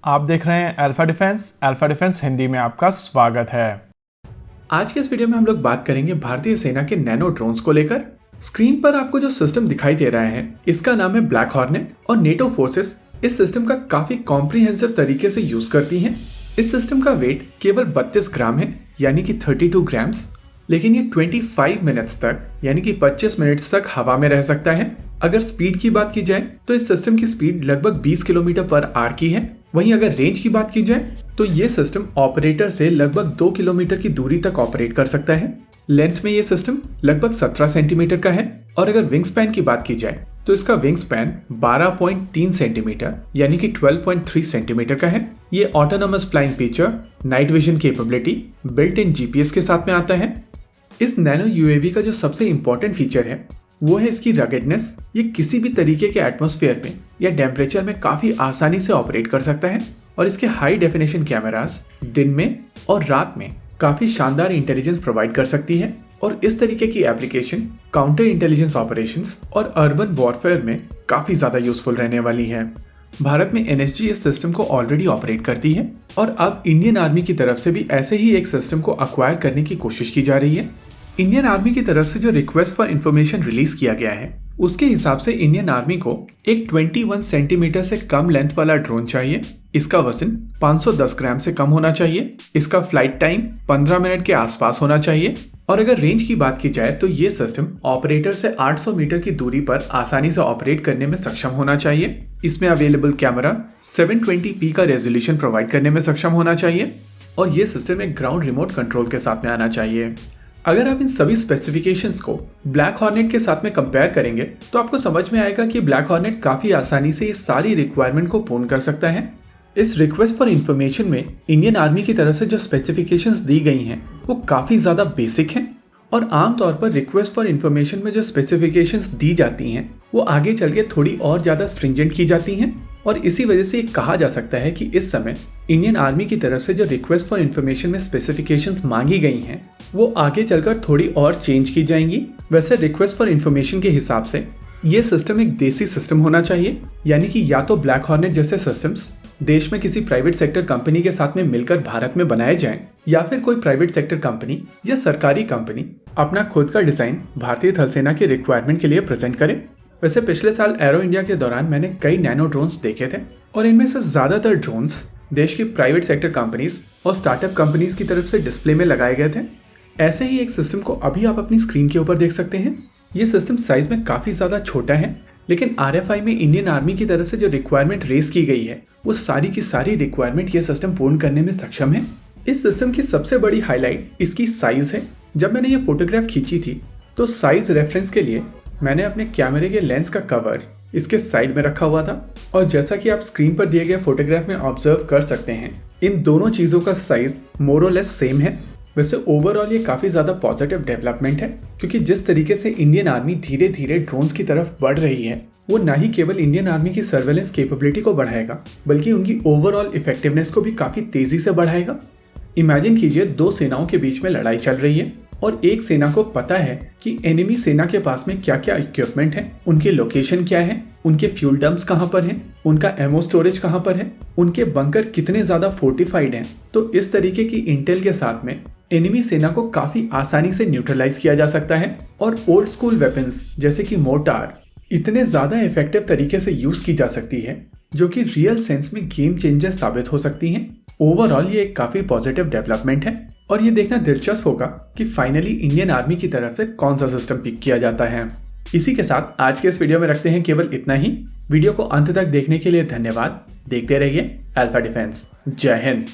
आप देख रहे हैं अल्फा डिफेंस हिंदी में आपका स्वागत है। आज के इस वीडियो में हम लोग बात करेंगे भारतीय सेना के नैनो ड्रोन्स को लेकर। स्क्रीन पर आपको जो सिस्टम दिखाई दे रहा है इसका नाम है ब्लैक हॉर्नेट और नेटो फोर्सेस इस सिस्टम का काफी कॉम्प्रिहेंसिव तरीके से यूज करती हैं। इस सिस्टम का वेट केवल 32 ग्राम है, यानी कि 32 ग्राम्स, लेकिन ये 25 मिनट्स तक यानी कि 25 मिनट्स तक हवा में रह सकता है। अगर स्पीड की बात की जाए तो इस सिस्टम की स्पीड लगभग 20 किलोमीटर पर आवर की है। वहीं अगर रेंज की बात की जाए तो ये सिस्टम ऑपरेटर से लगभग 2 किलोमीटर की दूरी तक ऑपरेट कर सकता है। लेंथ में ये सिस्टम लगभग 17 सेंटीमीटर का है और अगर विंग स्पैन की बात की जाए तो इसका विंग स्पैन 12.3 सेंटीमीटर यानी कि 12.3 सेंटीमीटर का है। ये autonomous flying feature, night vision capability, built in GPS के साथ में आता है। इस नैनो यूएवी का जो सबसे इंपॉर्टेंट फीचर है वो है इसकी रगेडनेस। ये किसी भी तरीके के एटमॉस्फेयर में या टेम्परेचर में काफी आसानी से ऑपरेट कर सकता है और इसके हाई डेफिनेशन कैमरास दिन में और रात में काफी शानदार इंटेलिजेंस प्रोवाइड कर सकती है और इस तरीके की एप्लीकेशन काउंटर इंटेलिजेंस ऑपरेशंस और अर्बन वॉरफेयर में काफी ज्यादा यूजफुल रहने वाली है। भारत में एनएसजी इस सिस्टम को ऑलरेडी ऑपरेट करती है और अब इंडियन आर्मी की तरफ से भी ऐसे ही एक सिस्टम को अक्वायर करने की कोशिश की जा रही है। इंडियन आर्मी की तरफ से जो रिक्वेस्ट फॉर इंफॉर्मेशन रिलीज किया गया है उसके हिसाब से इंडियन आर्मी को एक 21 सेंटीमीटर से कम लेंथ वाला ड्रोन चाहिए। इसका वजन 510 ग्राम से कम होना चाहिए। इसका फ्लाइट टाइम 15 मिनट के आसपास होना चाहिए और अगर रेंज की बात की जाए तो ये सिस्टम ऑपरेटर से 800 मीटर की दूरी पर आसानी से ऑपरेट करने में सक्षम होना चाहिए। इसमें अवेलेबल कैमरा 720p का रेजोल्यूशन प्रोवाइड करने में सक्षम होना चाहिए और ये सिस्टम एक ग्राउंड रिमोट कंट्रोल के साथ में आना चाहिए। अगर आप इन सभी स्पेसिफिकेशंस को ब्लैक हॉर्नेट के साथ में कंपेयर करेंगे तो आपको समझ में आएगा कि ब्लैक हॉर्नेट काफी आसानी से ये सारी रिक्वायरमेंट को पूर्ण कर सकता है। इस रिक्वेस्ट फॉर इंफॉर्मेशन में इंडियन आर्मी की तरफ से जो स्पेसिफिकेशंस दी गई हैं वो काफी ज्यादा बेसिक हैं और आमतौर पर रिक्वेस्ट फॉर इंफॉर्मेशन में जो स्पेसिफिकेशंस दी जाती हैं वो आगे चल के थोड़ी और ज्यादा स्ट्रिंजेंट की जाती हैं और इसी वजह से ये कहा जा सकता है कि इस समय इंडियन आर्मी की तरफ से जो रिक्वेस्ट फॉर इंफॉर्मेशन में स्पेसिफिकेशंस मांगी गई हैं वो आगे चलकर थोड़ी और चेंज की जाएंगी। वैसे रिक्वेस्ट फॉर इंफॉर्मेशन के हिसाब से ये सिस्टम एक देसी सिस्टम होना चाहिए, यानी कि या तो ब्लैक हॉर्नेट जैसे सिस्टम्स देश में किसी प्राइवेट सेक्टर कंपनी के साथ में मिलकर भारत में बनाए जाएं या फिर कोई प्राइवेट सेक्टर कंपनी या सरकारी कंपनी अपना खुद का डिजाइन भारतीय थल सेना की रिक्वायरमेंट के लिए प्रेजेंट करे। वैसे पिछले साल एरो इंडिया के दौरान मैंने कई नैनो ड्रोन्स देखे थे और इनमें से ज्यादातर ड्रोन्स देश की प्राइवेट सेक्टर कंपनीज और स्टार्टअप कंपनीज की तरफ से डिस्प्ले में लगाए गए थे। ऐसे ही एक सिस्टम को अभी आप अपनी स्क्रीन के ऊपर देख सकते हैं। ये सिस्टम साइज में काफी ज्यादा छोटा है, लेकिन आरएफआई में इंडियन आर्मी की तरफ से जो रिक्वायरमेंट रेज की गई है वो सारी की सारी रिक्वायरमेंट ये सिस्टम पूर्ण करने में सक्षम है। इस सिस्टम की सबसे बड़ी हाईलाइट इसकी साइज है। जब मैंने ये फोटोग्राफ खींची थी तो साइज रेफरेंस के लिए मैंने अपने कैमरे के लेंस का कवर इसके साइड में रखा हुआ था और जैसा कि आप स्क्रीन पर दिए गए फोटोग्राफ में ऑब्जर्व कर सकते हैं इन दोनों चीजों का साइज मोर और लेस सेम है। वैसे ओवरऑल ये काफी ज्यादा पॉजिटिव डेवलपमेंट है, क्योंकि जिस तरीके से इंडियन आर्मी धीरे धीरे ड्रोन्स की तरफ बढ़ रही है वो ना ही केवल इंडियन आर्मी की सर्वेलेंस कैपेबिलिटी को बढ़ाएगा बल्कि उनकी ओवरऑल इफेक्टिवनेस को भी काफी तेजी से बढ़ाएगा। इमेजिन कीजिए दो सेनाओं के बीच में लड़ाई चल रही है और एक सेना को पता है कि एनिमी सेना के पास में क्या क्या इक्विपमेंट है, उनके लोकेशन क्या है, उनके फ्यूल डंप्स कहां पर हैं, उनका एमओ स्टोरेज कहां पर है, उनके बंकर कितने ज्यादा फोर्टिफाइड हैं। तो इस तरीके की इंटेल के साथ में एनिमी सेना को काफी आसानी से न्यूट्रलाइज किया जा सकता है और ओल्ड स्कूल वेपन्स जैसे कि मोर्टार इतने ज्यादा इफेक्टिव तरीके से यूज की जा सकती है जो कि रियल सेंस में गेम चेंजर साबित हो सकती हैं। ओवरऑल ये एक काफी पॉजिटिव डेवलपमेंट है और ये देखना दिलचस्प होगा कि फाइनली इंडियन आर्मी की तरफ से कौन सा सिस्टम पिक किया जाता है। इसी के साथ आज के इस वीडियो में रखते हैं केवल इतना ही। वीडियो को अंत तक देखने के लिए धन्यवाद। देखते रहिए अल्फा डिफेंस। जय हिंद।